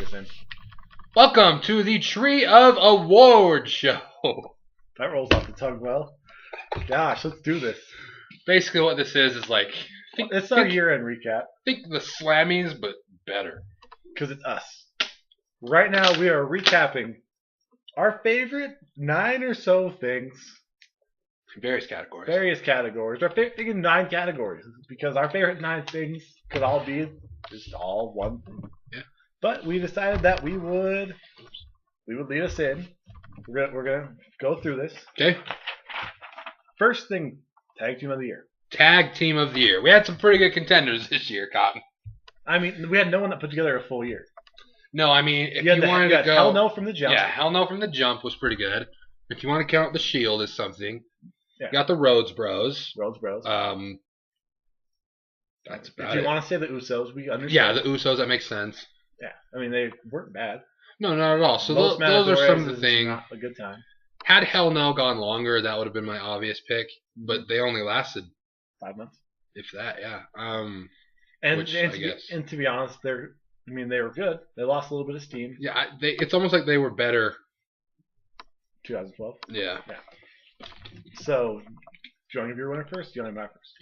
this in. Welcome to the Tree of Awards show. That rolls off the tongue well. Gosh, let's do this. Basically, what this is like... It's our year-end recap. Think the Slammies, but better. Because it's us. Right now, we are recapping our favorite 9 or so things. Various categories. Our favorite thing in 9 categories. Because our favorite 9 things could all be just all one thing. Yeah. But we decided that we would lead us in. We're gonna go through this. Okay. First thing, Tag Team of the Year. Tag Team of the Year. We had some pretty good contenders this year, Cotton. I mean, we had no one that put together a full year. No, I mean, if you wanted to go... Hell No from the Jump. Yeah, Hell No from the Jump was pretty good. If you want to count the Shield as something, yeah. You got the Rhodes Bros. That's about it. If you want to say the Usos, we understand. Yeah, the Usos, that makes sense. Yeah, I mean, they weren't bad. No, not at all. So those are some of the things. Not a good time. Had Hell No gone longer, that would have been my obvious pick. But they only lasted 5 months, if that. Yeah. And to be honest, they were good. They lost a little bit of steam. Yeah, it's almost like they were better. 2012. Yeah. So, do you want to give your winner first? Do you want to go first?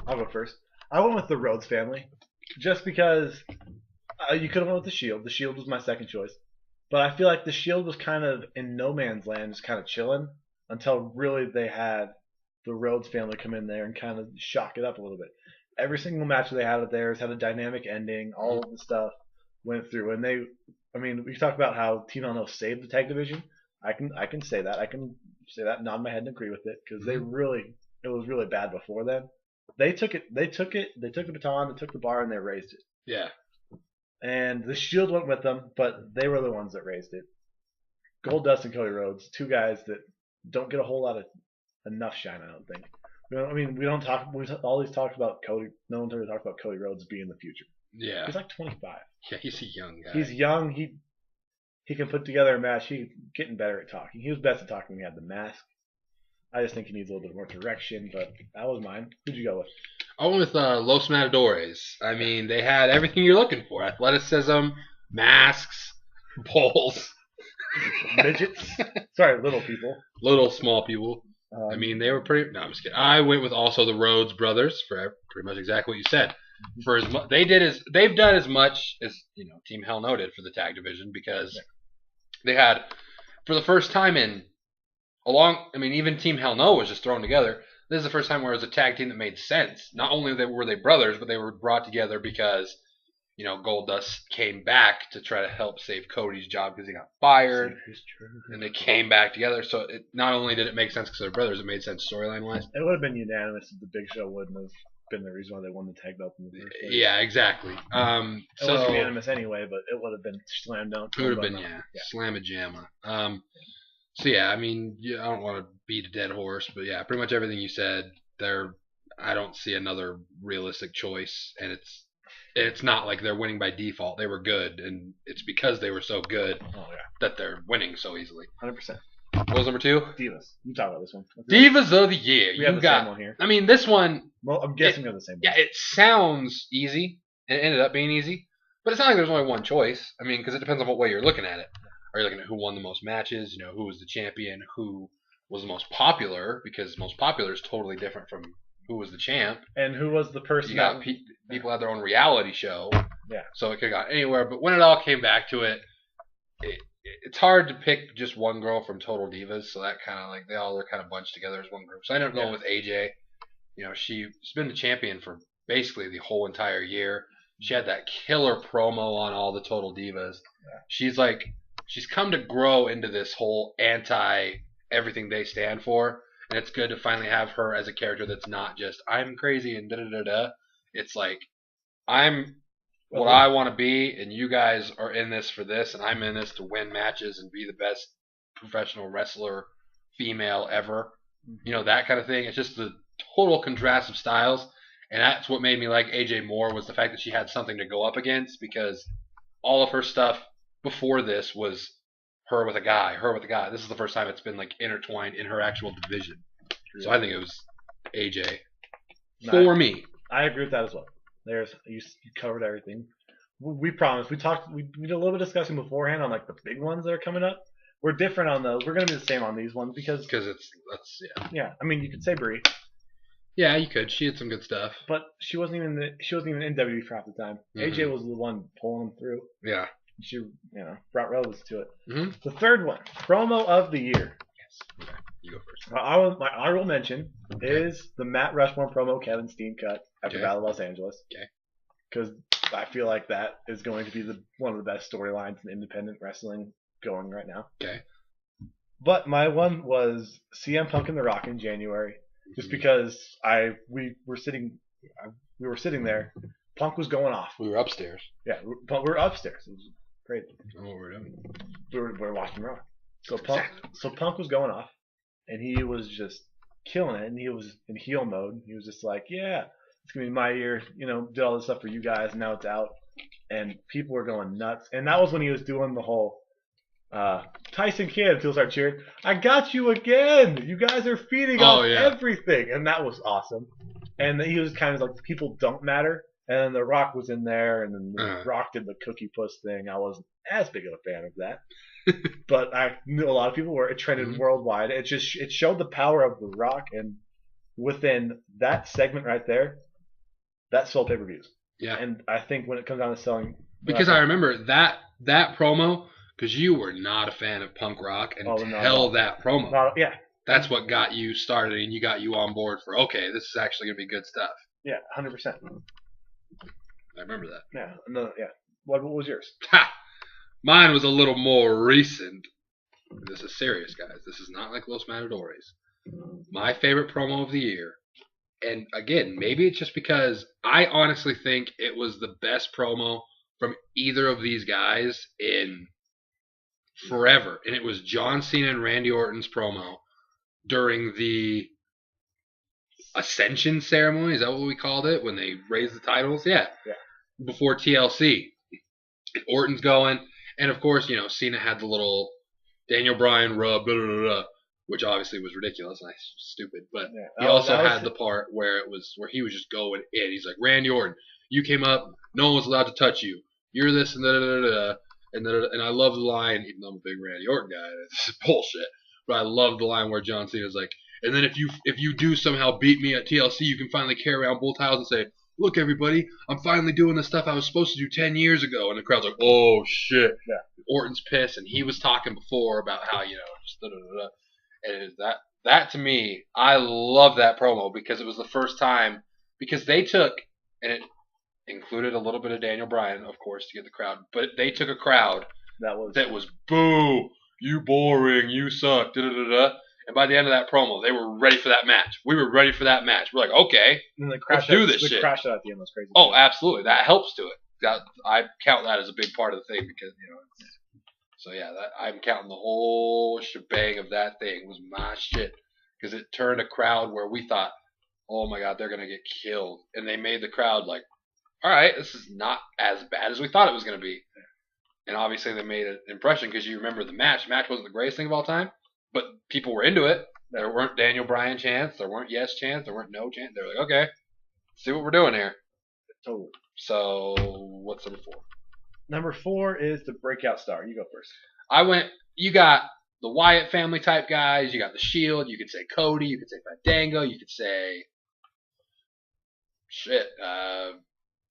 I'll go first. I went with the Rhodes family, just because you could have went with the Shield. The Shield was my second choice. But I feel like the Shield was kind of in no man's land, just kind of chilling, until really they had the Rhodes family come in there and kind of shock it up a little bit. Every single match they had of theirs had a dynamic ending. All of the stuff went through. And we talked about how Team Hell No saved the tag division. I can say that. I can say that, nod my head and agree with it, because it was really bad before then. They took the baton, they took the bar, and they raised it. Yeah. And the Shield went with them, but they were the ones that raised it. Goldust and Cody Rhodes, 2 guys that don't get a whole lot of enough shine, I don't think. We don't talk. We always talked about Cody. No one ever talked about Cody Rhodes being the future. Yeah. He's like 25. Yeah, he's a young guy. He's young. He can put together a match. He's getting better at talking. He was best at talking when he had the mask. I just think he needs a little bit more direction, but that was mine. Who'd you go with? I went with Los Matadores. I mean, they had everything you're looking for. Athleticism, masks, poles. Midgets. Sorry, little people. Little small people. They were pretty... No, I'm just kidding. I went with also the Rhodes brothers for pretty much exactly what you said. They've done as much as Team Hell No did for the tag division, because they had, for the first time even Team Hell No was just thrown together. This is the first time where it was a tag team that made sense. Not only were they brothers, but they were brought together because Goldust came back to try to help save Cody's job because he got fired, and they came back together. So not only did it make sense because they're brothers, it made sense storyline wise. It would have been unanimous if the Big Show wouldn't have been the reason why they won the tag belt in the first place. Yeah, exactly. It wasn't unanimous anyway, but it would have been slam dunk. It would have been slam-a-jamma. So yeah, I don't want to beat a dead horse, but yeah, pretty much everything you said there. I don't see another realistic choice, and it's not like they're winning by default. They were good, and it's because they were so good that they're winning so easily. 100%. What was number 2? Divas. You talk about this one. Divas of the Year. We have the same one here. This one... Well, I'm guessing we have the same one. Yeah, it sounds easy, and it ended up being easy, but it's not like there's only one choice. Because it depends on what way you're looking at it. Are you looking at who won the most matches, who was the champion, who was the most popular, because most popular is totally different from who was the champ. And who was the person... You got people had their own reality show. Yeah. So it could have gone anywhere, but when it all came back to it, it's hard to pick just one girl from Total Divas, so that kind of they all are kind of bunched together as one group. So I ended up going with AJ. She's been the champion for basically the whole entire year. She had that killer promo on all the Total Divas. Yeah. She's come to grow into this whole anti-everything they stand for, and it's good to finally have her as a character that's not just, I'm crazy and da-da-da-da. It's like, I'm what I want to be, and you guys are in this for this, and I'm in this to win matches and be the best professional wrestler female ever. That kind of thing. It's just the total contrast of styles, and that's what made me like AJ more, was the fact that she had something to go up against, because all of her stuff before this was her with a guy. This is the first time it's been intertwined in her actual division. So I think it was AJ for me. I agree with that as well. You covered everything. we promised. We talked. We did a little bit of discussion beforehand on like the big ones that are coming up. We're different on those. We're gonna be the same on these ones because that's yeah. yeah. I mean, you could say Brie, Yeah, you could. She had some good stuff. but she wasn't even in WWE for half the time. AJ was the one pulling them through. Yeah. She brought relevance to it. Mm-hmm. The third one, promo of the year. Yes. Okay. You go first. My honorable mention is the Matt Rushmore promo Kevin Steen cut after Battle of Los Angeles. Okay. Because I feel like that is going to be one of the best storylines in independent wrestling going right now. Okay. But my one was CM Punk and The Rock in January, just because we were sitting there. Punk was going off. We were upstairs. Yeah, we were upstairs. It was great. I don't know what we're doing. We were watching Raw. So Punk was going off, and he was just killing it. And he was in heel mode. He was just like, "Yeah, it's gonna be my year." Did all this stuff for you guys. And now it's out, and people were going nuts. And that was when he was doing the whole Tyson Kidd. People start cheering. I got you again. You guys are feeding off everything, and that was awesome. And he was kind of like, people don't matter. And then The Rock was in there, and then The Rock did the cookie puss thing. I wasn't as big of a fan of that, but I knew a lot of people were. It trended worldwide. It showed the power of The Rock, and within that segment right there, that sold pay-per-views. Yeah. And I think when it comes down to selling, because I remember that promo, because you were not a fan of punk rock until that promo. Yeah. That's what got you started, and got you on board for, okay, this is actually gonna be good stuff. Yeah, 100%. I remember that. Yeah. No, yeah. What was yours? Ha! Mine was a little more recent. This is serious, guys. This is not like Los Matadores. My favorite promo of the year. And again, maybe it's just because I honestly think it was the best promo from either of these guys in forever. And it was John Cena and Randy Orton's promo during the Ascension ceremony. Is that what we called it? When they raised the titles? Yeah. Before TLC. Orton's going. And of course, Cena had the little Daniel Bryan rub, blah, blah, blah, blah, which obviously was ridiculous and stupid. But he also had the part where he was just going in. He's like, Randy Orton, you came up, no one was allowed to touch you. You're this and da da da da. And I love the line, even though I'm a big Randy Orton guy, this is bullshit. But I love the line where John Cena's like, and then if you do somehow beat me at TLC, you can finally carry around both titles and say, look, everybody, I'm finally doing the stuff I was supposed to do 10 years ago. And the crowd's like, oh, shit. Yeah. Orton's pissed, and he was talking before about how, just da-da-da-da. And that to me, I love that promo because it was the first time, because they took, and it included a little bit of Daniel Bryan, of course, to get the crowd, but they took a crowd that was boo, you boring, you suck, da-da-da-da. And by the end of that promo, they were ready for that match. We were ready for that match. We're like, okay, let's do this shit. The crash out at the end was crazy. Oh, absolutely. That helps to it. I count that as a big part of the thing because, so yeah, I'm counting the whole shebang of that thing was my shit. Because it turned a crowd where we thought, oh my God, they're going to get killed. And they made the crowd like, all right, this is not as bad as we thought it was going to be. And obviously they made an impression because you remember the match. The match wasn't the greatest thing of all time. But people were into it. There weren't Daniel Bryan chants. There weren't yes chants. There weren't no chants. They were like, okay, see what we're doing here. Totally. So, what's number 4? Number 4 is the breakout star. You go first. You got the Wyatt family type guys. You got the Shield. You could say Cody. You could say Fandango. You could say,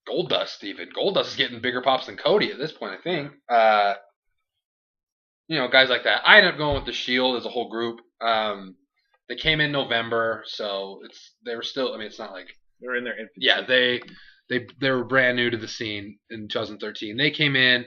Goldust even. Goldust is getting bigger pops than Cody at this point, I think. Guys like that. I ended up going with the Shield as a whole group. They came in November, so they were still. I mean, it's not like they were in their infancy. Yeah, they were brand new to the scene in 2013. They came in.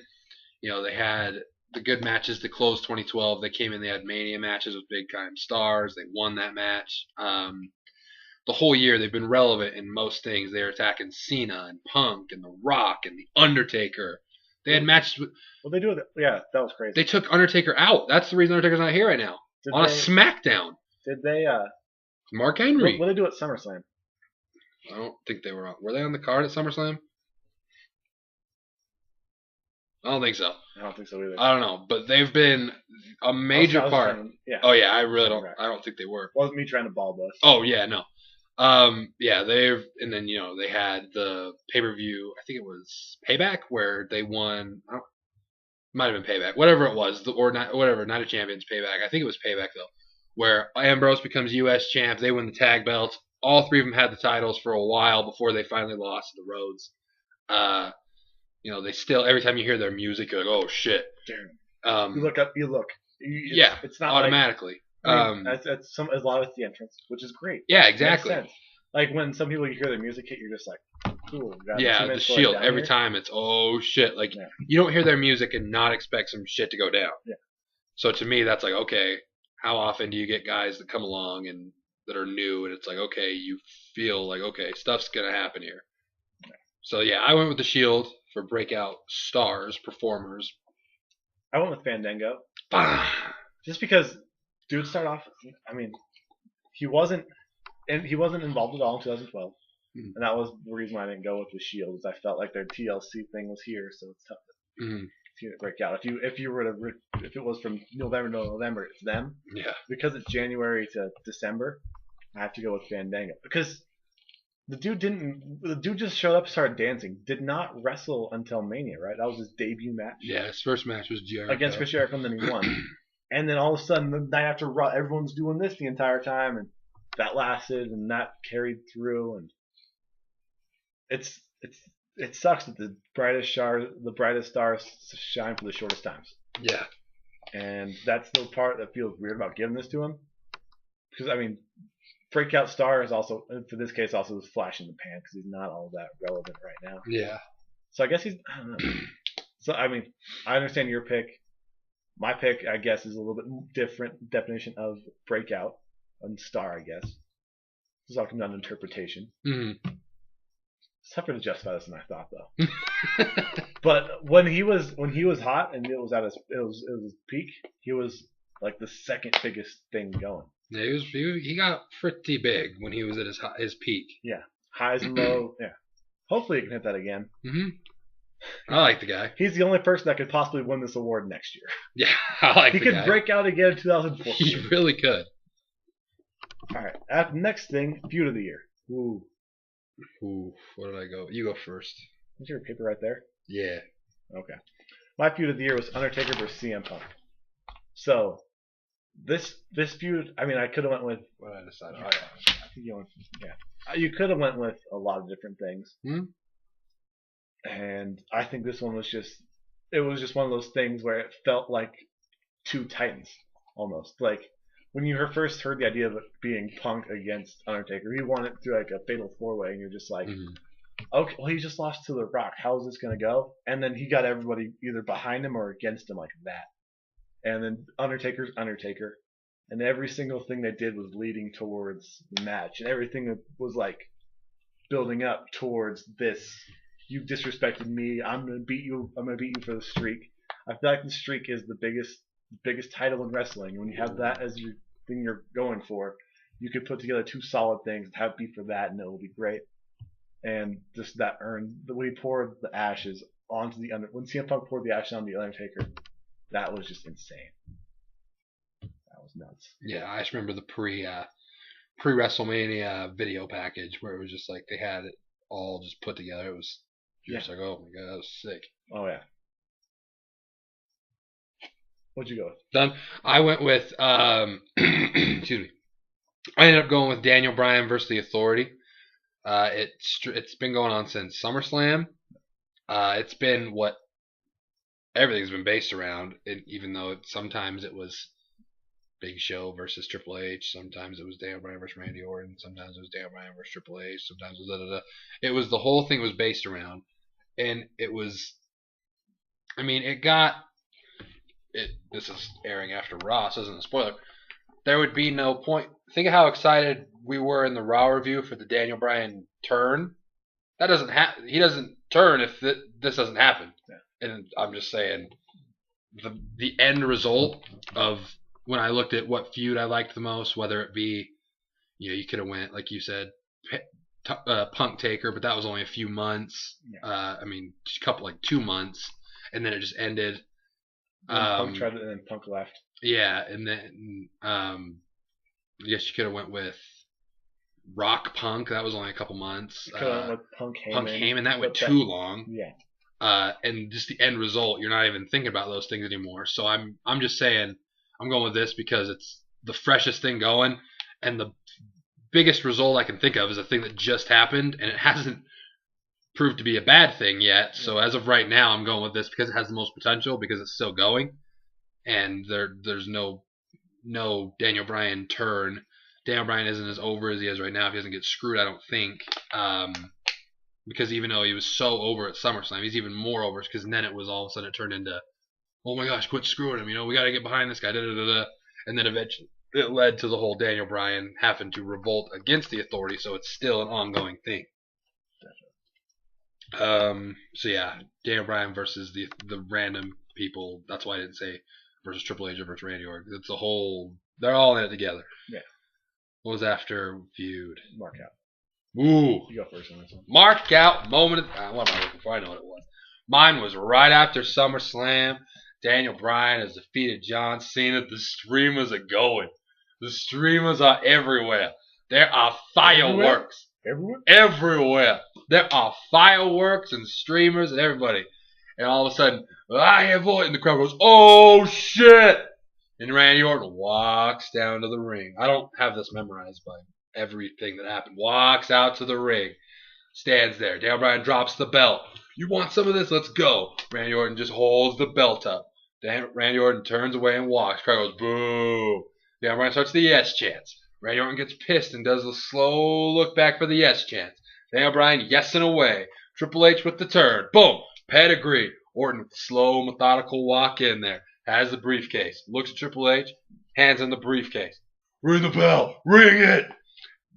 They had the good matches to close 2012. They came in. They had Mania matches with big time stars. They won that match. The whole year they've been relevant in most things. They were attacking Cena and Punk and The Rock and The Undertaker. They had matches with... Well, they do it. Yeah, that was crazy. They took Undertaker out. That's the reason Undertaker's not here right now. A SmackDown. Did they... Mark Henry. What did they do at SummerSlam? I don't think they were on... Were they on the card at SummerSlam? I don't think so. I don't think so either. I don't know. But they've been a major part. Oh, yeah. I really don't... I don't think they were. Wasn't me trying to ball bust. Oh, yeah, no. Yeah, and then they had the pay-per-view. I think it was Payback where they won. Might have been Payback, whatever it was, or not, whatever. Night of Champions Payback. I think it was Payback though, where Ambrose becomes U.S. champ. They win the tag belts. All three of them had the titles for a while before they finally lost to the Rhodes. They still every time you hear their music, you're like, oh shit. You look up. It's not automatically. Like, that's a lot of it's the entrance, which is great. Yeah, exactly. Makes sense. Like when some people you hear their music hit, you're just like, cool. Yeah, the Shield. Every time it's oh shit. Like you don't hear their music and not expect some shit to go down. Yeah. So to me, that's like okay. How often do you get guys that come along and that are new, and it's like okay, you feel like okay, stuff's gonna happen here. Yeah. So yeah, I went with the Shield for breakout stars, performers. I went with Fandango. Just because dude started off. I mean, he wasn't involved at all in 2012, and that was the reason why I didn't go with the Shield. Is I felt like their TLC thing was here, so it's tough to break out. If it was from November to November, it's them. Yeah. Because it's January to December, I have to go with Fandango because the dude just showed up, started dancing, did not wrestle until Mania, right? That was his debut match. Yeah, his first match was Jericho. Against Chris Jericho, and then he won. And then all of a sudden, the night after Raw, everyone's doing this the entire time, and that lasted, and that carried through, and it sucks that the brightest stars shine for the shortest times. Yeah. And that's the part that feels weird about giving this to him, because I mean, breakout star is also, for this case, also was flash in the pan because he's not all that relevant right now. Yeah. So I guess I don't know. So I mean, I understand your pick. My pick, I guess, is a little bit different definition of breakout and star, I guess. This all comes down to interpretation. Mm-hmm. It's tougher to justify this than I thought, though. But when he was hot and it was his peak, he was like the second biggest thing going. Yeah, he got pretty big when he was at his peak. Yeah, highs and lows. Yeah, hopefully he can hit that again. Mm-hmm. I like the guy. He's the only person that could possibly win this award next year. Yeah, I like the guy. He could break out again in 2014. He really could. All right, next thing, feud of the year. Ooh, where did I go? You go first. Is your paper right there? Yeah. Okay. My feud of the year was Undertaker versus CM Punk. So, this feud, I mean, I could have went with. What did I decide? Oh, yeah. I think you could have went with a lot of different things. And I think this one was just one of those things where it felt like two titans almost. Like when you first heard the idea of it being Punk against Undertaker, you won it through like a fatal 4-way, and you're just like, okay, well he just lost to The Rock. How is this gonna go? And then he got everybody either behind him or against him like that. And then Undertaker's Undertaker, and every single thing they did was leading towards the match, and everything was like building up towards this. You disrespected me. I'm gonna beat you. I'm gonna beat you for the streak. I feel like the streak is the biggest title in wrestling. And when you have that as your thing you're going for, you could put together two solid things, have beat for that, and it will be great. And just that when he poured the ashes onto when CM Punk poured the ashes on the Undertaker, that was just insane. That was nuts. Yeah, I just remember the pre-WrestleMania video package where it was just like they had it all just put together. It was just like, oh my god, that was sick. Oh yeah. What'd you go with? Done. I went with excuse me. I ended up going with Daniel Bryan versus the Authority. It's been going on since SummerSlam. It's been what everything's been based around. Even though sometimes it was Big Show versus Triple H, sometimes it was Daniel Bryan versus Randy Orton, sometimes it was Daniel Bryan versus Triple H, sometimes it was da-da-da. It was the whole thing was based around, and it was. I mean, this is airing after Raw, so this isn't a spoiler. There would be no point. Think of how excited we were in the Raw review for the Daniel Bryan turn. That doesn't happen. He doesn't turn if this doesn't happen. Yeah. And I'm just saying, the end result of when I looked at what feud I liked the most, whether it be, you could have went like you said, Punk Taker, but that was only a few months. Yeah. I mean, just a couple 2 months, and then it just ended. Punk tried it, and then Punk left. Yeah, and then I guess you could have went with Rock Punk, that was only a couple months. With Punk Heyman. That went too long. Yeah. And just the end result, you're not even thinking about those things anymore. So I'm just saying, I'm going with this because it's the freshest thing going, and the biggest result I can think of is a thing that just happened, and it hasn't proved to be a bad thing yet. So as of right now, I'm going with this because it has the most potential, because it's still going, and there's no Daniel Bryan turn. Daniel Bryan isn't as over as he is right now if he doesn't get screwed, I don't think. Because even though he was so over at SummerSlam, he's even more over because then it was all of a sudden it turned into, oh my gosh, quit screwing him. We got to get behind this guy. Da, da, da, da. And then eventually it led to the whole Daniel Bryan having to revolt against the authority, so it's still an ongoing thing. So yeah, Daniel Bryan versus the random people. That's why I didn't say versus Triple H or versus Randy Orton. It's a whole. They're all in it together. Yeah. What was after feud? Mark out. Ooh. You go first on this one. Mark out moment. What am I looking for? I know what it was. Mine was right after SummerSlam. Daniel Bryan has defeated John Cena. The streamers are going. The streamers are everywhere. There are fireworks. Everywhere. There are fireworks and streamers and everybody. And all of a sudden, I have void. And the crowd goes, oh shit. And Randy Orton walks down to the ring. I don't have this memorized by everything that happened. Walks out to the ring. Stands there. Daniel Bryan drops the belt. You want some of this? Let's go. Randy Orton just holds the belt up. Randy Orton turns away and walks. Crowd goes, boo. Daniel Bryan starts the yes chants. Randy Orton gets pissed and does the slow look back for the yes chants. Daniel Bryan yesing away. Triple H with the turn. Boom. Pedigree. Orton with the slow, methodical walk in there. Has the briefcase. Looks at Triple H. Hands in the briefcase. Ring the bell. Ring it.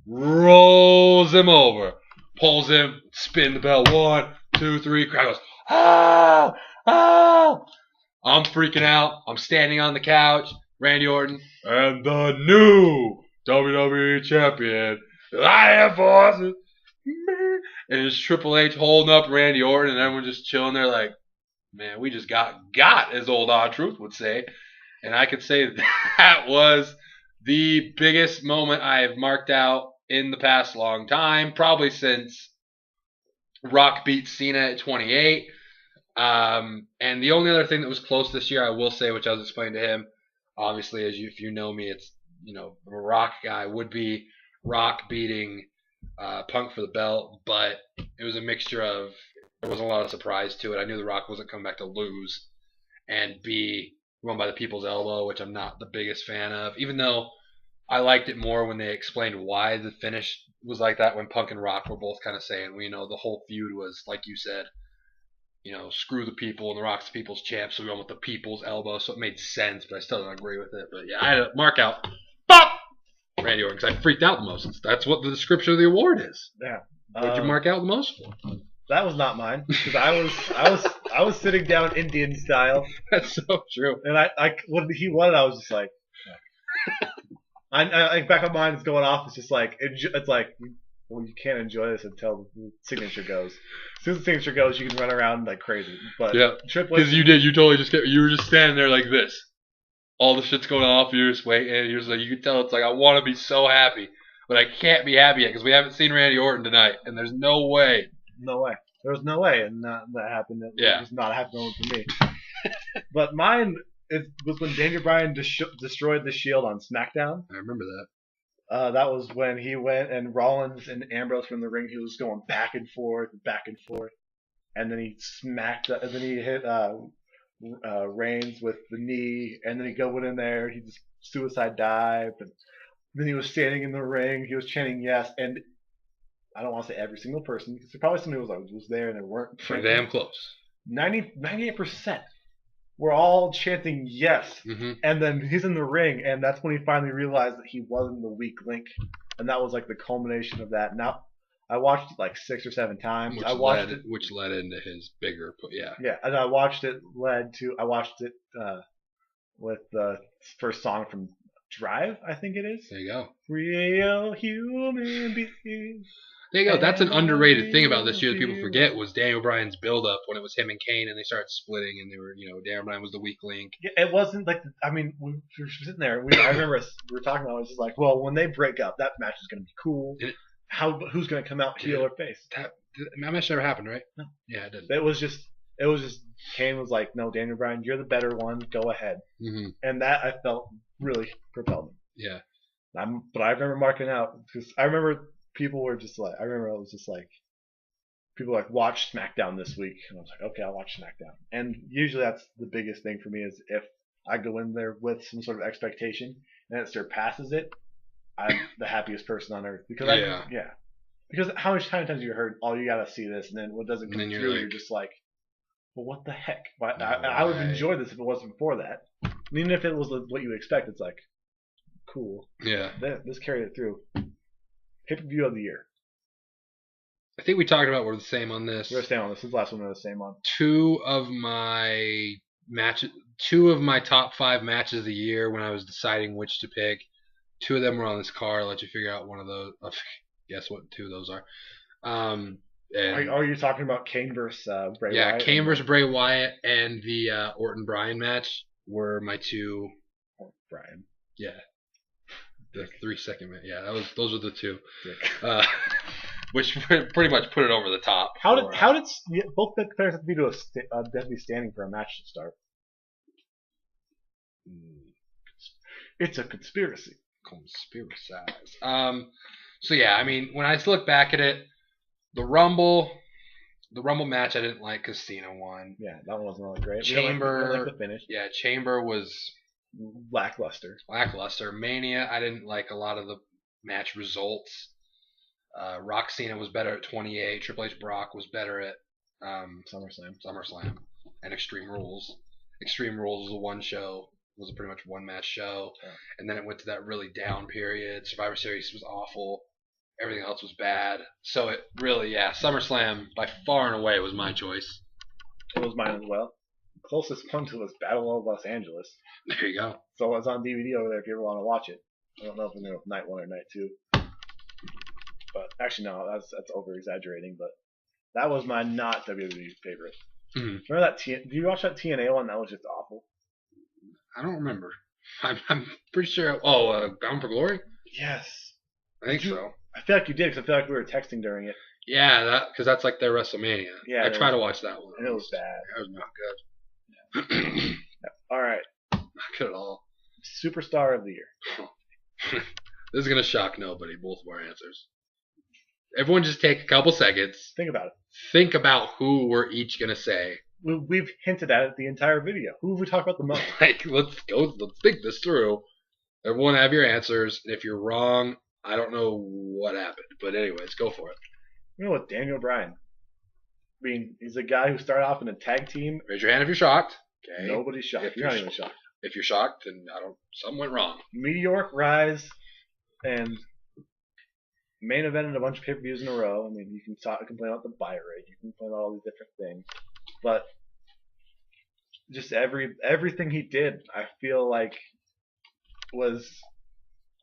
Rolls him over. Pulls him. Spin the bell. 1, 2, 3. Crowd goes, ah! Ah! I'm freaking out. I'm standing on the couch. Randy Orton. And the new WWE champion. I have forces. And it's Triple H holding up Randy Orton, and everyone just chilling there like, man, we just got, as old R-Truth would say. And I could say that was the biggest moment I have marked out in the past long time, probably since Rock beat Cena at 28. And the only other thing that was close this year, I will say, which I was explaining to him, obviously, if you know me, it's, a Rock guy, would be Rock beating Punk for the belt, but it was a mixture of, there wasn't a lot of surprise to it. I knew The Rock wasn't coming back to lose, and B, won by the people's elbow, which I'm not the biggest fan of, even though I liked it more when they explained why the finish was like that, when Punk and Rock were both kind of saying, well, the whole feud was, like you said, screw the people, and The Rock's the people's champ, so we went with the people's elbow, so it made sense, but I still don't agree with it. But yeah, I had to mark out, pop! Randy Orton, because I freaked out the most. That's what the description of the award is. Yeah. What did you mark out the most for? That was not mine, because I was sitting down Indian style. That's so true. And I when he won it, I was just like, I back of mine is going off. It's just like it's like, well, you can't enjoy this until the signature goes. As soon as the signature goes, you can run around like crazy. But yeah, because you totally you were just standing there like this. All the shit's going off. You're just waiting. You're just like, you can tell it's like, I want to be so happy, but I can't be happy yet because we haven't seen Randy Orton tonight, and there's no way. No way. There was no way, and that happened. It was not a happy moment for me. But mine was when Daniel Bryan destroyed the Shield on SmackDown. I remember that. That was when he went and Rollins and Ambrose from the ring. He was going back and forth, and then he smacked. And then he hit Reigns with the knee, and then he went in there. He just suicide dived, and then he was standing in the ring. He was chanting yes, and I don't want to say every single person, because probably somebody was there and they weren't. Pretty damn close. 98% were all chanting yes. Mm-hmm. And then he's in the ring, and that's when he finally realized that he wasn't the weak link. And that was like the culmination of that. Now, I watched it like 6 or 7 times. Which led into his bigger, yeah. Yeah, and I watched it with the first song from Drive, I think it is. There you go. Real human beings. There you go. That's an underrated thing about this year that people forget was Daniel Bryan's build-up when it was him and Kane and they started splitting and they were, Daniel Bryan was the weak link. Yeah, it wasn't like, I mean, we were sitting there. I remember we were talking about it. It was just like, well, when they break up, that match is going to be cool. Who's going to come out heel or face? That match never happened, right? No. Yeah, it didn't. It was just Kane was like, no, Daniel Bryan, you're the better one. Go ahead. Mm-hmm. And that I felt really propelled him. Yeah. But I remember marking out because I remember people were just like, I remember it was just like, people were like, watch SmackDown this week. And I was like, okay, I'll watch SmackDown. And usually that's the biggest thing for me is if I go in there with some sort of expectation and it surpasses it, I'm the happiest person on earth. Because Because how many times have you heard, oh, you got to see this, and then what doesn't come through, you're just like, well, what the heck? I would have enjoyed this if it wasn't for that. And even if it was what you expect, it's like, cool. Yeah. This carried it through. Pay-per-view of the year. I think we talked about we're the same on this. We're the same on this. This is the last one we're the same on. Two of my top 5 matches of the year when I was deciding which to pick. 2 of them were on this card. I'll let you figure out one of those. Guess what 2 of those are. Are you talking about Kane versus Bray Wyatt? Yeah, Kane versus Bray Wyatt and the Orton Bryan match were my 2. Bryan. Yeah. The 3-second match. Yeah, those were the 2. Which pretty much put it over the top. How did both the players have to be have to be standing for a match to start? It's a conspiracy. Conspiracize. So yeah, I mean, when I look back at it, the Rumble match I didn't like because Cena won. Yeah, that one wasn't really great. Chamber, we don't like the finish. Yeah, Chamber was lackluster. Mania, I didn't like a lot of the match results. Rock Cena was better at 28. Triple H Brock was better at SummerSlam, and Extreme Rules. Extreme Rules was a one show. Was a pretty much one match show, and then it went to that really down period. Survivor Series was awful. Everything else was bad. So it really, SummerSlam by far and away was my choice. It was mine as well. Closest one to was Battle of Los Angeles. There you go. So it's on DVD over there if you ever want to watch it. I don't know if it's night 1 or night 2. But actually, no, that's over exaggerating. But that was my not WWE favorite. Mm-hmm. Remember that? Do you watch that TNA one? That was just awful. I don't remember. I'm pretty sure. Bound for Glory? Yes. I think so. I feel like you did because I feel like we were texting during it. Yeah, because that's like their WrestleMania. Yeah, I tried to watch that one. And it was bad. It was not good. All right. Not good at all. Superstar of the year. This is going to shock nobody, both of our answers. Everyone just take a couple seconds. Think about it. Think about who we're each going to say. We've hinted at it the entire video. Who have we talked about the most? Let's think this through. Everyone have your answers. And if you're wrong, I don't know what happened. But anyways, go for it. You know what? Daniel Bryan. I mean, he's a guy who started off in a tag team. Raise your hand if you're shocked. Okay. Nobody's shocked. You're not even shocked. If you're shocked, then something went wrong. Meteoric rise and main event in a bunch of pay-per-views in a row. I mean, you can complain about the buy rate. You can complain about all these different things. But just everything he did, I feel like was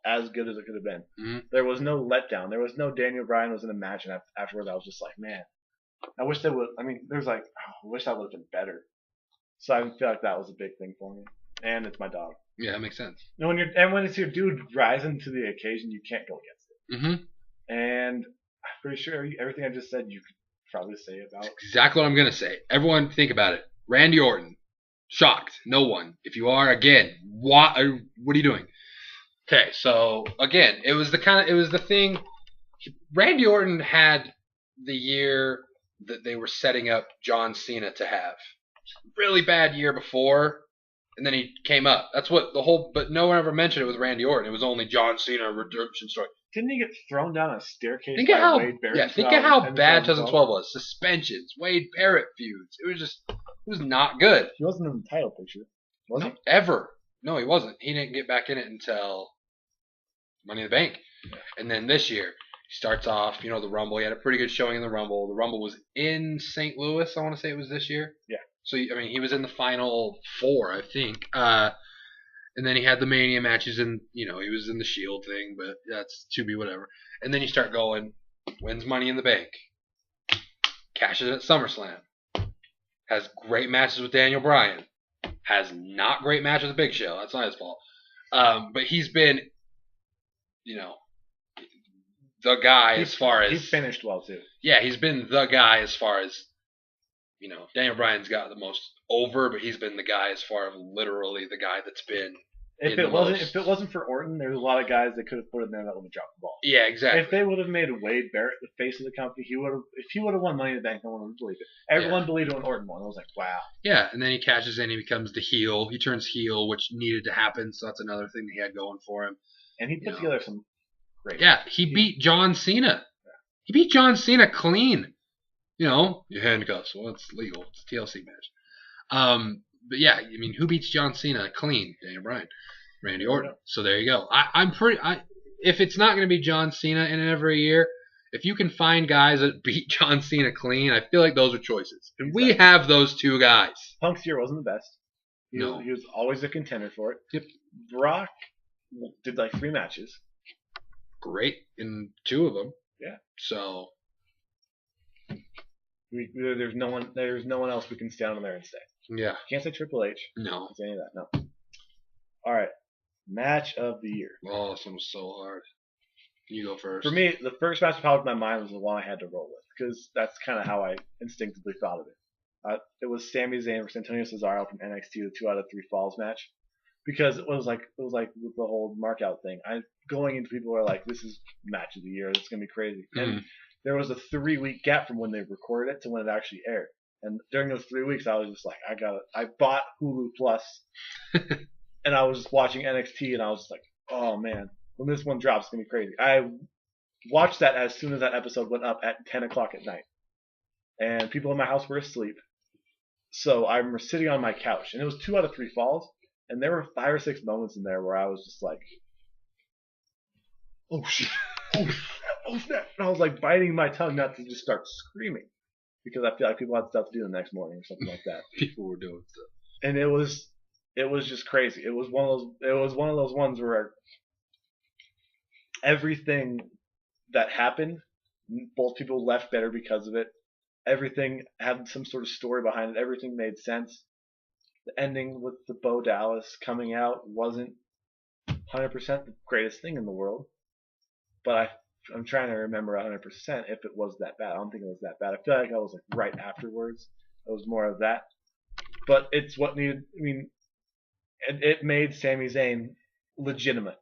as good as it could have been. Mm-hmm. There was no letdown. There was no Daniel Bryan was in a match, and afterwards I was just like, man, I wish they would. I mean, there's like, I wish that would have been better. So I feel like that was a big thing for me. And it's my dog. Yeah, that makes sense. And when it's your dude rising to the occasion, you can't go against it. Mm-hmm. And I'm pretty sure everything I just said you could probably say about. That's exactly what I'm gonna say. Everyone, think about it. Randy Orton, shocked. No one. If you are, again, what are you doing? Okay, so again, it was the thing. Randy Orton had the year that they were setting up John Cena to have. Really bad year before, and then he came up. That's what but no one ever mentioned it with Randy Orton. It was only John Cena redemption story. Didn't he get thrown down a staircase Think of how bad 2012 2012 was. Suspensions, Wade Barrett feuds. It was not good. He wasn't in the title picture, was he? Ever. No, he wasn't. He didn't get back in it until Money in the Bank. Yeah. And then this year, he starts off, the Rumble. He had a pretty good showing in the Rumble. The Rumble was in St. Louis, I want to say it was this year. Yeah. So, I mean, he was in the final 4, I think. And then he had the Mania matches, and, he was in the Shield thing, but that's to be whatever. And then you start going, wins Money in the Bank, cashes at SummerSlam, has great matches with Daniel Bryan, has not great matches with Big Show. That's not his fault. But he's been, the guy as far as... He's finished well, too. Yeah, he's been the guy as far as, Daniel Bryan's got the most over, but he's been the guy as far as literally the guy that's been... If it wasn't for Orton, there's a lot of guys that could have put in there that would have dropped the ball. Yeah, exactly. If they would have made Wade Barrett the face of the company, if he would have won Money in the Bank, no one would believe it. Everyone believed it when Orton won. I was like, wow. Yeah, and then he cashes in, he becomes the heel. He turns heel, which needed to happen, so that's another thing that he had going for him. And he put together some great... Yeah, he beat John Cena. Yeah. He beat John Cena clean. Your handcuffs. Well, it's legal. It's a TLC match. But yeah, I mean, who beats John Cena clean? Daniel Bryan. Randy Orton. So there you go. If it's not going to be John Cena in every year, if you can find guys that beat John Cena clean, I feel like those are choices. And we have those two guys. Punk's year wasn't the best. He was always a contender for it. Yep. Brock did like 3 matches. Great in 2 of them. Yeah. So there's no one else we can stand on there and say. Yeah. Can't say Triple H. No. Can't say any of that. No. All right. Match of the year. Oh, this one was so hard. You go first. For me, the first match that popped in my mind was the one I had to roll with because that's kind of how I instinctively thought of it. It was Sami Zayn versus Antonio Cesaro from NXT, the 2 out of 3 falls match, because it was like with the whole markout thing. Going into people were like, this is match of the year. It's gonna be crazy. Mm-hmm. And there was a 3-week gap from when they recorded it to when it actually aired. And during those 3 weeks, I was just like, I bought Hulu Plus. And I was just watching NXT, and I was just like, oh, man, when this one drops, it's going to be crazy. I watched that as soon as that episode went up at 10 o'clock at night. And people in my house were asleep. So I'm sitting on my couch, and it was 2 out of 3 falls, and there were 5 or 6 moments in there where I was just like, oh, shit, oh, snap. And I was like biting my tongue not to just start screaming because I feel like people had stuff to do the next morning or something like that. People were doing stuff. And it was just crazy. It was one of those ones where everything that happened, both people left better because of it. Everything had some sort of story behind it. Everything made sense. The ending with the Bo Dallas coming out wasn't 100% the greatest thing in the world, but I'm trying to remember 100% if it was that bad. I don't think it was that bad. I feel like I was like right afterwards. It was more of that, but it's what needed. I mean. It made Sami Zayn legitimate.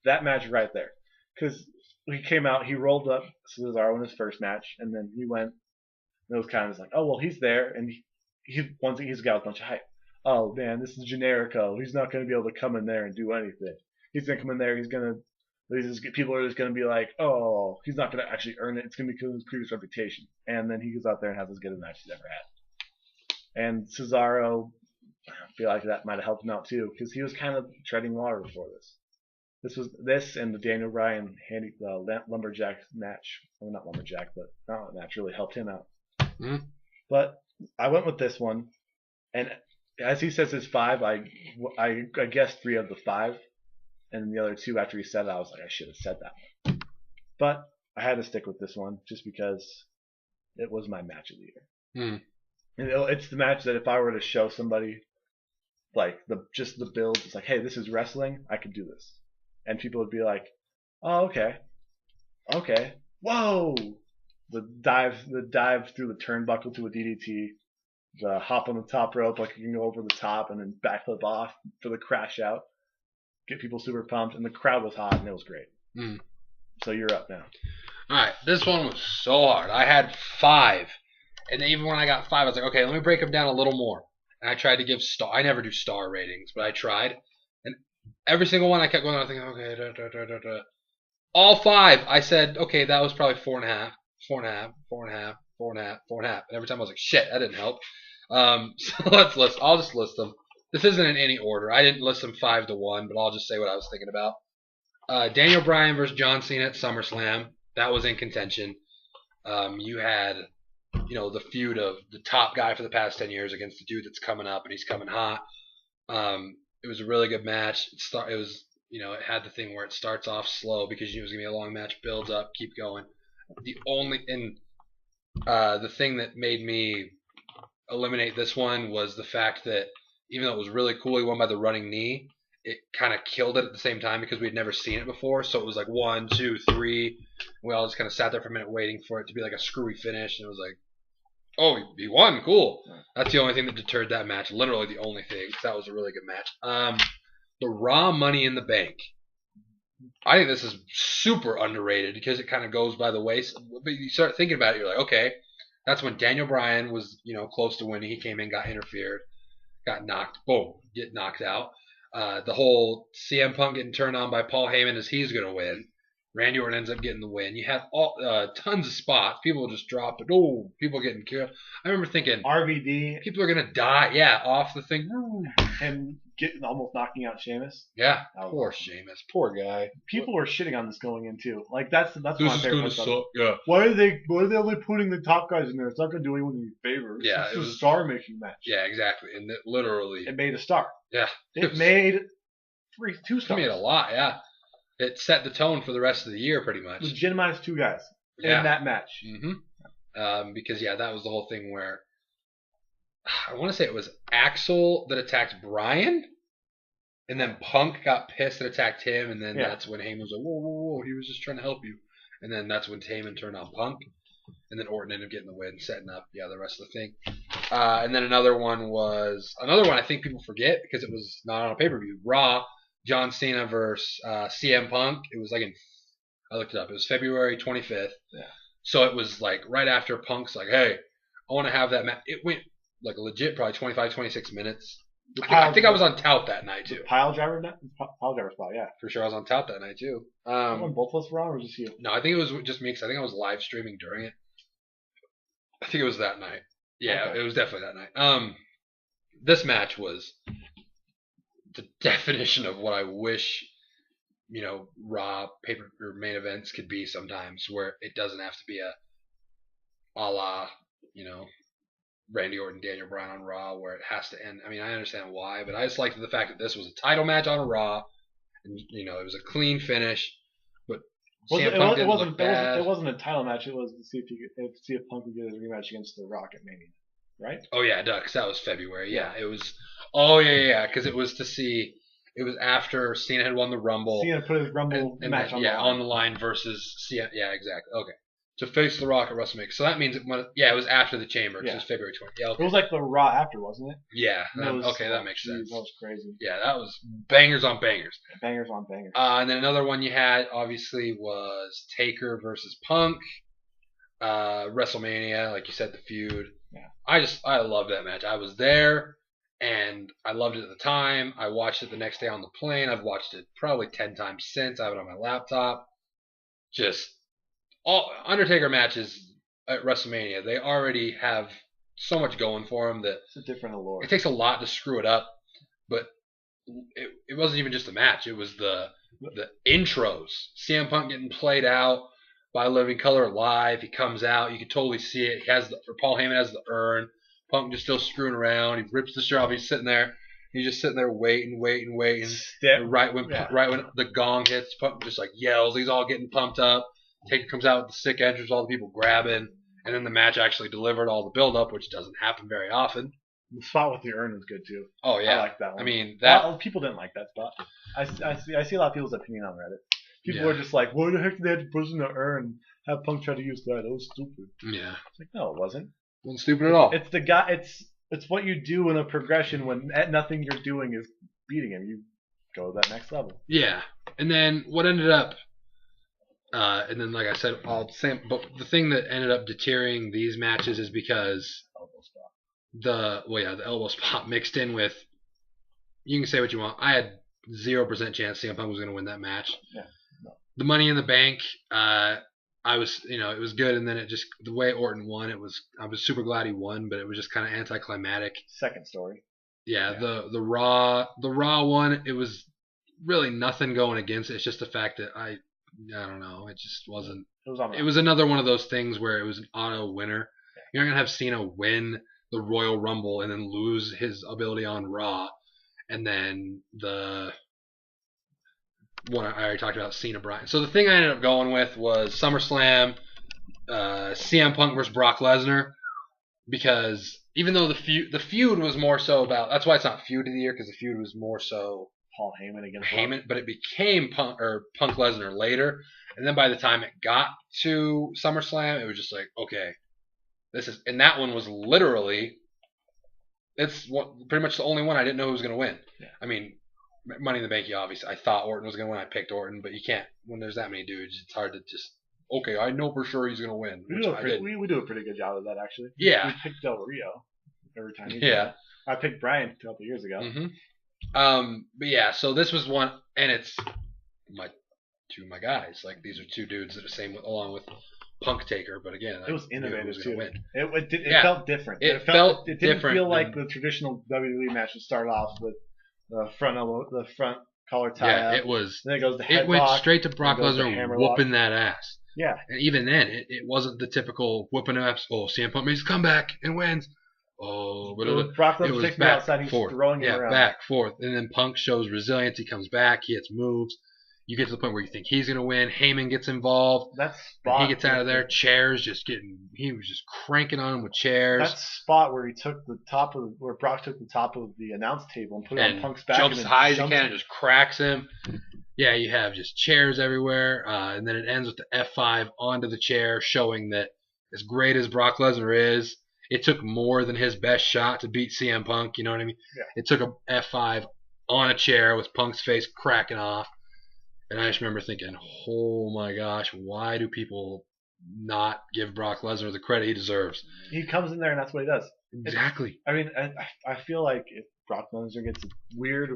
That match right there. Because he came out, he rolled up Cesaro in his first match, and then he went, and it was kind of like, oh, well, he's there, and he's a guy with a bunch of hype. Oh, man, this is Generico. He's not going to be able to come in there and do anything. He's going to come in there, people are just going to be like, oh, he's not going to actually earn it. It's going to be because of his previous reputation. And then he goes out there and has as good a match as he's ever had. And Cesaro... I feel like that might have helped him out too, because he was kind of treading water before this. This and the Daniel Bryan lumberjack match. Well, not lumberjack, but that match really helped him out. Mm-hmm. But I went with this one, and as he says his 5, I guessed 3 of the 5, and the other 2 after he said it, I was like, I should have said that one. But I had to stick with this one just because it was my match of the year. Mm. And it's the match that if I were to show somebody. Like just the build, it's like, hey, this is wrestling. I could do this, and people would be like, oh, okay, whoa! The dive through the turnbuckle to a DDT, the hop on the top rope like you can go over the top and then backflip off for the crash out, get people super pumped, and the crowd was hot and it was great. Mm. So you're up now. All right, this one was so hard. I had 5, and even when I got 5, I was like, okay, let me break them down a little more. And I tried to give I never do star ratings, but I tried. And every single one I kept going on thinking, okay, all 5, I said, okay, that was probably 4.5, 4.5, 4.5, 4.5, 4.5. And every time I was like, shit, that didn't help. So I'll just list them. This isn't in any order. I didn't list them 5 to 1, but I'll just say what I was thinking about. Daniel Bryan versus John Cena at SummerSlam. That was in contention. You had... the feud of the top guy for the past 10 years against the dude that's coming up and he's coming hot. It was a really good match. It had the thing where it starts off slow because it was going to be a long match, builds up, keep going. The thing that made me eliminate this one was the fact that even though it was really cool, he won by the running knee. It kind of killed it at the same time because we'd never seen it before. So it was like 1, 2, 3. We all just kind of sat there for a minute waiting for it to be like a screwy finish, and it was like, oh, he won, cool. That's the only thing that deterred that match. Literally the only thing. That was a really good match. The Raw Money in the Bank. I think this is super underrated because it kind of goes by the wayside. But you start thinking about it, you're like, okay, that's when Daniel Bryan was, close to winning. He came in, got interfered, got knocked, get knocked out. The whole CM Punk getting turned on by Paul Heyman as he's going to win. Randy Orton ends up getting the win. You have tons of spots. People just drop it. Oh, people getting killed. I remember thinking, RVD. People are going to die. Yeah, off the thing. And almost knocking out Sheamus. Yeah, poor Sheamus. Poor guy. People were shitting on this going in too. Like that's this one is going to suck. Yeah. Why are they only putting the top guys in there? It's not going to do anyone any favors. Yeah, it's a star-making match. Yeah, exactly. And it literally. It made a star. Yeah. It made 2 stars. It made a lot. Yeah. It set the tone for the rest of the year, pretty much. Legitimized 2 guys in that match. Mm-hmm. Because that was the whole thing where I want to say it was Axel that attacked Bryan, and then Punk got pissed and attacked him, and then that's when Heyman was like, whoa, whoa, whoa, he was just trying to help you. And then that's when Heyman turned on Punk, and then Orton ended up getting the win, setting up the rest of the thing. And then another one I think people forget because it was not on a pay-per-view. Raw. John Cena versus CM Punk. It was I looked it up. It was February 25th. Yeah. So it was like right after Punk's like, hey, I want to have that match. It went like a legit probably 25, 26 minutes. I think I was on tout that night too. Pile driver spot, yeah. For sure I was on tout that night too. Both of us were on or just you? No, I think it was just me because I think I was live streaming during it. I think it was that night. Yeah, okay. It was definitely that night. This match was the definition of what I wish, Raw paper or main events could be sometimes, where it doesn't have to be a la, Randy Orton, Daniel Bryan on Raw, where it has to end. I mean, I understand why, but I just liked the fact that this was a title match on a Raw, and it was a clean finish. But it wasn't a title match. It was to see if Punk would get his rematch against The Rock at Mania, right? Oh yeah, because that was February. Yeah, it was. Oh yeah, because it was to see. It was after Cena had won the Rumble. Cena put his Rumble match on the line versus Cena. Yeah, exactly. Okay. To face The Rock at WrestleMania. So that means it was after the Chamber. Because it was February 20th. Yeah, okay. It was like the Raw after, wasn't it? Yeah. That makes sense. That was crazy. Yeah, that was bangers on bangers. Bangers on bangers. And then another one you had, obviously, was Taker versus Punk. WrestleMania, like you said, the feud. Yeah. I loved that match. I was there, and I loved it at the time. I watched it the next day on the plane. I've watched it probably 10 times since. I have it on my laptop. Just all Undertaker matches at WrestleMania, they already have so much going for them that it's a different allure. It takes a lot to screw it up, but it wasn't even just a match. It was the intros. CM Punk getting played out by Living Color live. He comes out. You can totally see it. Paul Heyman has the urn. Punk just still screwing around. He rips the shirt off. He's sitting there. He's just sitting there waiting. Right when the gong hits, Punk just like yells. He's all getting pumped up. Taker comes out with the sick entrance, all the people grabbing, and then the match actually delivered all the build-up, which doesn't happen very often. The spot with the urn was good too. Oh yeah, I like that one. I mean, people didn't like that spot. I see a lot of people's opinion on Reddit. People were just like, "Why the heck did they have to put in the urn? Have Punk try to use that? That was stupid." Yeah, it's like, no, it wasn't. It wasn't stupid at all. It's the guy. It's what you do in a progression when nothing you're doing is beating him. You go to that next level. Yeah, and then what ended up. And then, like I said, but the thing that ended up deterring these matches is because the elbow spot mixed in with. You can say what you want. I had 0% chance CM Punk was going to win that match. Yeah. No. The Money in the Bank, it was good, and then the way Orton won, I was super glad he won, but it was just kind of anticlimactic. Second story. Yeah. The Raw one, it was really nothing going against it. It's just the fact that I don't know. It just wasn't. It was another one of those things where it was an auto winner. Yeah. You're not gonna have Cena win the Royal Rumble and then lose his ability on Raw, and then the one I already talked about, Cena Bryan. So the thing I ended up going with was SummerSlam. CM Punk versus Brock Lesnar, because even though the feud was more so about, that's why it's not feud of the year, because the feud was more so Paul Heyman against Heyman, but it became Punk Lesnar later, and then by the time it got to SummerSlam, it was just like, okay, and that one was literally, pretty much the only one I didn't know who was going to win. Yeah. I mean, Money in the Bank, obviously, I thought Orton was going to win. I picked Orton, but you can't, when there's that many dudes, it's hard to just, okay, I know for sure he's going to win. We do a pretty good job of that, actually. Yeah. We picked Del Rio every time. Yeah. I picked Brian a couple years ago. Mm-hmm. But yeah, so this was one, and it's two of my guys. Like, these are two dudes that are the same, along with Punk Taker, but again, it was innovative too. Win. It felt different. It didn't different feel like the traditional WWE matches start off with the front collar tie. Yeah, up. it was. Then it goes to headlock. It went straight to Brock Lesnar whooping that ass. Yeah, and even then, it wasn't the typical whooping ass. Oh, CM Punk makes a comeback and wins. Oh, Brock Lesnar takes me outside. He's throwing him around. Back, forth, and then Punk shows resilience. He comes back. He hits moves. You get to the point where you think he's going to win. Heyman gets involved. That spot. He gets out of there. Chairs he was just cranking on him with chairs. That spot where where Brock took the top of the announce table and put it on Punk's back. Jumps as high as he can and just cracks him. Yeah, you have just chairs everywhere. And then it ends with the F5 onto the chair, showing that as great as Brock Lesnar is, it took more than his best shot to beat CM Punk. You know what I mean? Yeah. It took a F5 on a chair with Punk's face cracking off. And I just remember thinking, oh my gosh, why do people not give Brock Lesnar the credit he deserves? He comes in there and that's what he does. Exactly. I mean, I feel like if Brock Lesnar gets a weird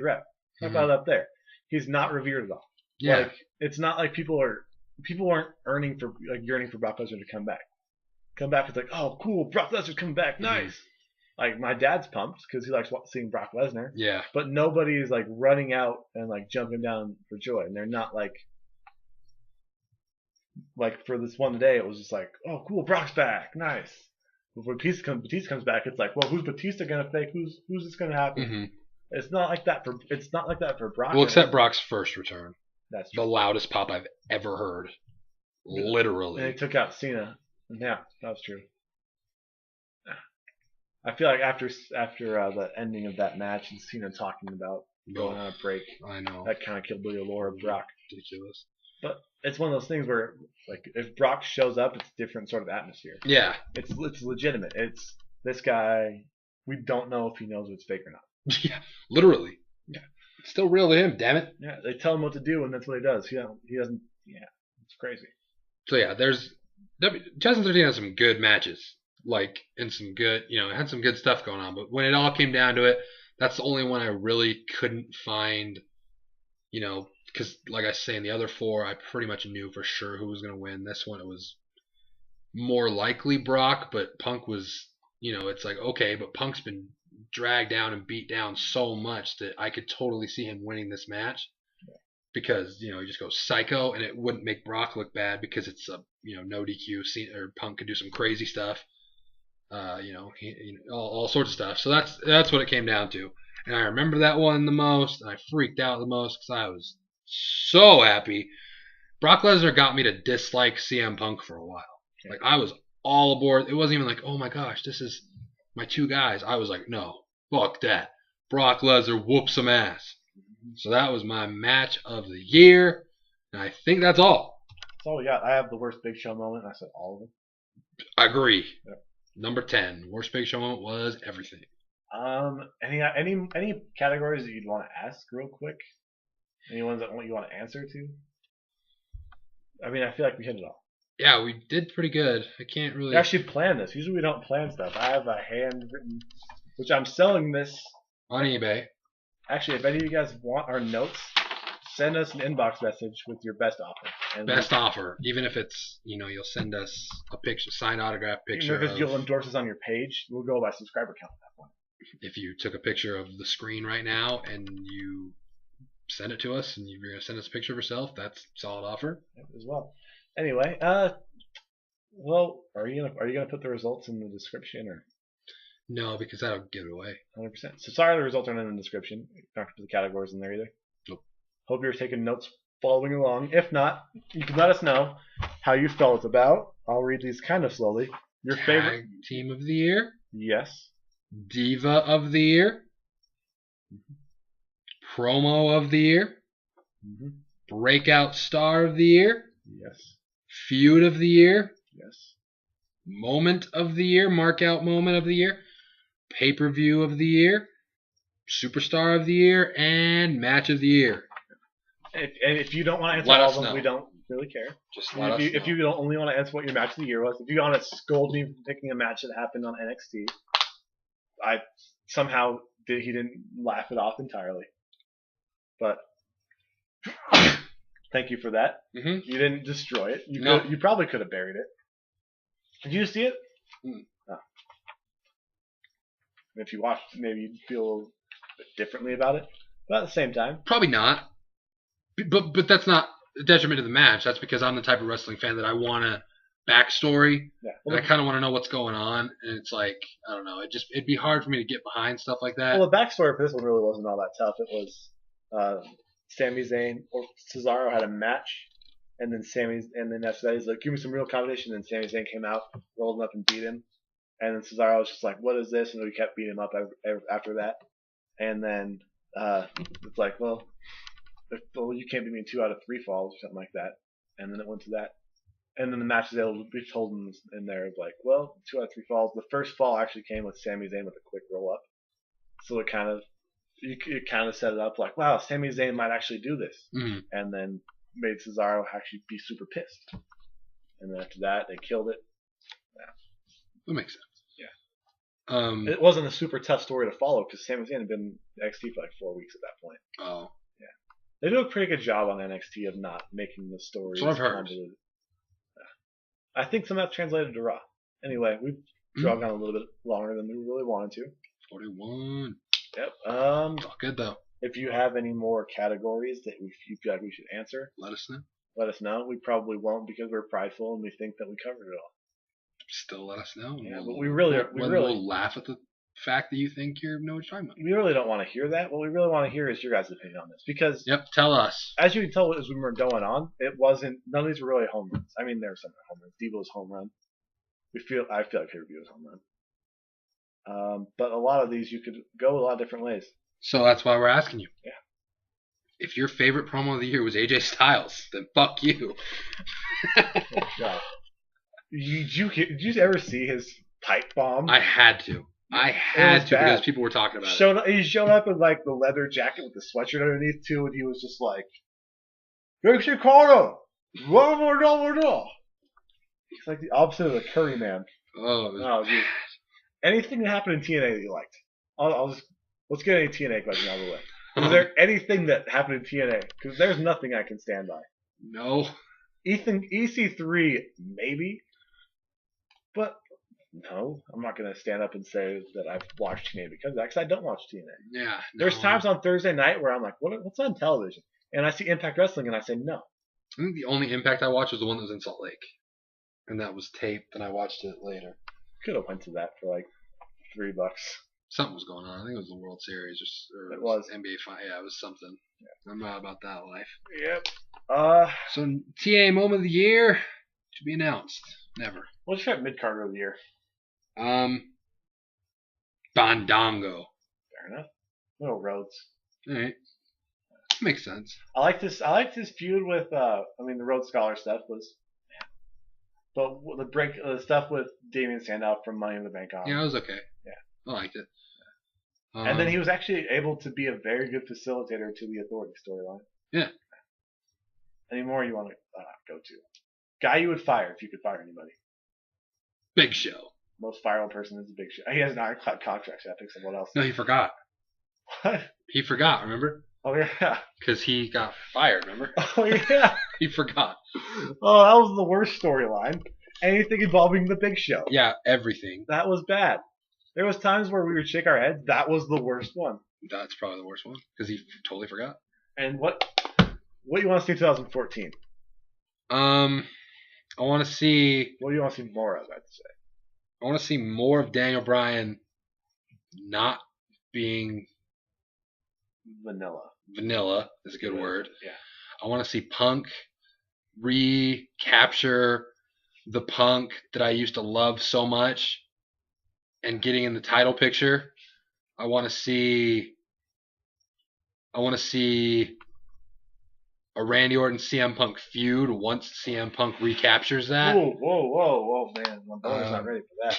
rep. How about up there? He's not revered at all. Yeah. Like, it's not like people aren't yearning for Brock Lesnar to come back. Come back, it's like, oh, cool, Brock Lesnar's coming back, nice. Mm-hmm. Like, my dad's pumped because he likes seeing Brock Lesnar. Yeah. But nobody is like running out and like jumping down for joy, and they're not like for this one today. It was just like, oh, cool, Brock's back, nice. But when Batista comes back, it's like, well, who's Batista gonna fake? Who's this gonna happen? Mm-hmm. It's not like that for Brock. Well, except Brock's first return. That's true. The loudest pop I've ever heard. Literally. And they took out Cena. Yeah, that was true. I feel like after the ending of that match and Cena talking about going on a break, I know that kind of killed the allure of Brock. Ridiculous. But it's one of those things where, like, if Brock shows up, it's a different sort of atmosphere. Yeah, it's legitimate. It's this guy. We don't know if he knows if it's fake or not. Yeah, literally. Yeah, it's still real to him. Damn it. Yeah, they tell him what to do, and that's what he does. He doesn't. Yeah, it's crazy. So yeah, 2013 has some good matches. And some good, it had some good stuff going on. But when it all came down to it, that's the only one I really couldn't find, because like I say, in the other four, I pretty much knew for sure who was going to win. This one, it was more likely Brock, but Punk was, it's like, okay, but Punk's been dragged down and beat down so much that I could totally see him winning this match. Because, he just goes psycho, and it wouldn't make Brock look bad because it's a, no DQ, or Punk could do some crazy stuff. All sorts of stuff. So that's what it came down to. And I remember that one the most, and I freaked out the most because I was so happy. Brock Lesnar got me to dislike CM Punk for a while. Like, I was all aboard. It wasn't even like, oh my gosh, this is my two guys. I was like, no, fuck that. Brock Lesnar whoops some ass. So that was my match of the year, and I think that's all. That's all we got. I have the worst Big Show moment, and I said all of them. I agree. Yep. Number 10, worst Big Show moment was everything. Any categories that you'd want to ask real quick? Any ones that you want to answer to? I mean, I feel like we hit it all. Yeah, we did pretty good. I can't really... We actually plan this. Usually we don't plan stuff. I have a handwritten, which I'm selling this on eBay. Actually, if any of you guys want our notes, send us an inbox message with your best offer. And offer, even if it's, you'll send us a picture, signed autograph picture. Because you'll endorse us on your page, we'll go by subscriber count at that point. If you took a picture of the screen right now and you send it to us, and you're going to send us a picture of yourself, that's a solid offer. As well. Anyway, well, are you gonna put the results in the description or? No, because that'll give it away. 100%. So sorry the results aren't in the description. Not put the categories in there either. Nope. Hope you're taking notes, following along. If not, you can let us know how you felt about. I'll read these kind of slowly. Your favorite Tag Team of the Year. Yes. Diva of the Year. Promo of the Year. Mm-hmm. Breakout Star of the Year. Yes. Feud of the Year. Yes. Moment of the Year. Markout Moment of the Year. Pay-per-view of the Year. Superstar of the Year. And Match of the Year. If you don't want to answer Let all us of them, know. we don't really care. Just let us know. If you don't only want to answer what your match of the year was, if you want to scold me for picking a match that happened on NXT, I somehow he didn't laugh it off entirely. But thank you for that. Mm-hmm. You didn't destroy it. You probably could have buried it. Did you see it? Mm. Oh. If you watched, maybe you'd feel a little bit differently about it. But at the same time, Probably not. But that's not a detriment to the match. That's because I'm the type of wrestling fan that I want a backstory. yeah. And I kind of want to know what's going on. And it's like, I don't know. It'd be hard for me to get behind stuff like that. Well, the backstory for this one really wasn't all that tough. It was Sami Zayn or Cesaro had a match, and then after that he's like, "Give me some real competition." And Sami Zayn came out, rolled him up, and beat him. And then Cesaro was just like, "What is this?" And we kept beating him up after that. And then it's like, well, you can't beat me in 2 out of 3 falls or something like that. And then it went to that. And then the match is able to be told in there like, well, 2 out of 3 falls. The first fall actually came with Sami Zayn with a quick roll up. So it kind of set it up like, wow, Sami Zayn might actually do this. Mm-hmm. And then made Cesaro actually be super pissed. And then after that, they killed it. Yeah. That makes sense. Yeah. It wasn't a super tough story to follow because Sami Zayn had been in NXT for like 4 weeks at that point. Oh. Yeah. They do a pretty good job on NXT of not making the stories That's what I've heard. convoluted. Yeah. I think some of that's translated to Raw. Anyway, we've dragged on a little bit longer than we really wanted to. 41. Yep. All good though. If you have any more categories that you feel like we should answer, Let us know. let us know. We probably won't because we're prideful and we think that we covered it all. Still let us know. Yeah, but we'll laugh at the fact that you think you know what you're talking about. We really don't want to hear that. What we really want to hear is your guys' opinion on this because Tell us. As you can tell as we were going on, none of these were really home runs. I mean, there were some home runs. Devo's home run. I feel like pay-per-view was home run. But a lot of these you could go a lot of different ways. So that's why we're asking you. Yeah. If your favorite promo of the year was AJ Styles, then fuck you. Oh, God. Did you ever see his pipe bomb? I had to. Because people were talking about it. He showed up in like the leather jacket with the sweatshirt underneath too, and he was just like, "Hey, Chicago, one more." He's like the opposite of the Curry Man. Oh, dude. Anything that happened in TNA that you liked? Let's get any TNA question out of the way. Is there anything that happened in TNA? Because there's nothing I can stand by. No. EC3 maybe, but no, I'm not gonna stand up and say that I've watched TNA because of that. Because I don't watch TNA. Yeah. There's times on Thursday night where I'm like, what's on television? And I see Impact Wrestling and I say no. I think the only Impact I watched was the one that was in Salt Lake, and that was taped, and I watched it later. Could have went to that for like $3. Something was going on. I think it was the World Series or it was NBA Final. Yeah, it was something. Yeah. I'm not about that life. Yep. So TA Moment of the Year to be announced. Never. What's your favorite mid-carder of the year? Bandongo. Fair enough. Little Rhodes. All right. Makes sense. I liked this feud with the Rhodes Scholar stuff was, but the stuff with Damian Sandow from Money in the Bank on. Yeah, it was okay. Yeah, I liked it. And then he was actually able to be a very good facilitator to the Authority storyline. Yeah. Any more you want to go to? Guy you would fire if you could fire anybody. Big Show. Most fireable person is the Big Show. He has an ironclad contract, so I think someone else. No, he forgot. What? He forgot, remember? Oh, yeah. Because he got fired, remember? Oh, yeah. He forgot. Oh, that was the worst storyline. Anything involving the Big Show. Yeah, everything. That was bad. There was times where we would shake our heads. That was the worst one. That's probably the worst one. Because he totally forgot. And what you want to see in 2014? I want to see... What do you want to see more of, I'd say? I want to see more of Daniel Bryan not being... Vanilla is a good word. Yeah. I want to see Punk recapture the Punk that I used to love so much and getting in the title picture. I want to see a Randy Orton CM Punk feud once CM Punk recaptures that. Whoa, man. My body's not ready for that. I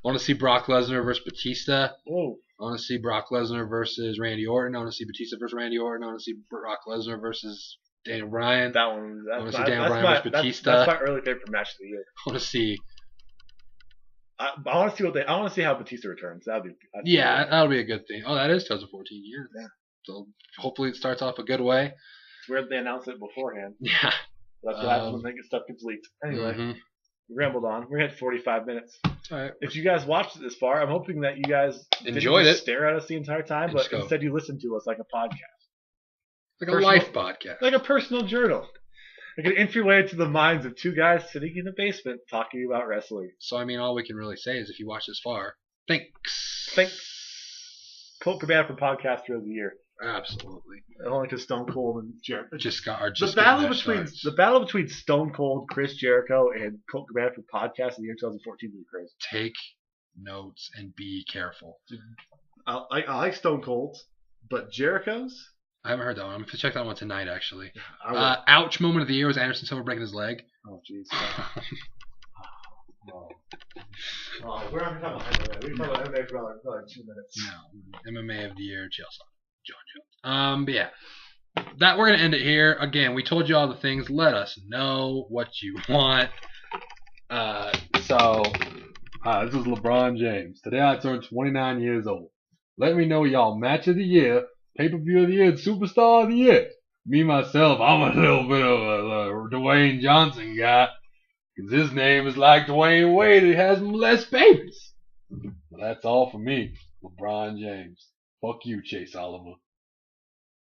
want to see Brock Lesnar versus Batista. Whoa. I want to see Brock Lesnar versus Randy Orton. I want to see Batista versus Randy Orton. I want to see Brock Lesnar versus Daniel Bryan. That one. I want to see Daniel Bryan versus Batista. That's my early favorite match of the year. I want to see. I want to see I want to see how Batista returns. That'll be a good thing. Oh, that is 2014. Yeah. So hopefully it starts off a good way. It's weird they announce it beforehand. Yeah. That's what happens when stuff gets leaked. Anyway, we rambled on. We're at 45 minutes. All right. If you guys watched it this far, I'm hoping that you guys enjoyed didn't it. Stare at us the entire time, but instead you listened to us like a podcast, like a life podcast, like a personal journal. Like an entryway to the minds of two guys sitting in a basement talking about wrestling. So I mean, all we can really say is if you watch this far, thanks. Colt Cabana for Podcaster of the Year. Absolutely. Only because Stone Cold and Jericho. The battle between Stone Cold, Chris Jericho, and Colt Cabana for Podcast of the Year 2014 was crazy. Take notes and be careful. I like Stone Cold's, but Jericho's? I haven't heard that one. I'm going to check that one tonight, actually. Ouch moment of the year was Anderson Silva breaking his leg. Oh, jeez. We're not talking about MMA. We can talk about MMA for like 2 minutes. No. MMA of the year, Chelsea. John Jones. But yeah. That we're going to end it here. Again, we told you all the things. Let us know what you want. This is LeBron James. Today I turned 29 years old. Let me know y'all match of the year, pay-per-view of the year, superstar of the year. Me, myself, I'm a little bit of a Dwayne Johnson guy. Because his name is like Dwayne Wade. It has less babies. But that's all for me, LeBron James. Fuck you, Chase Oliver.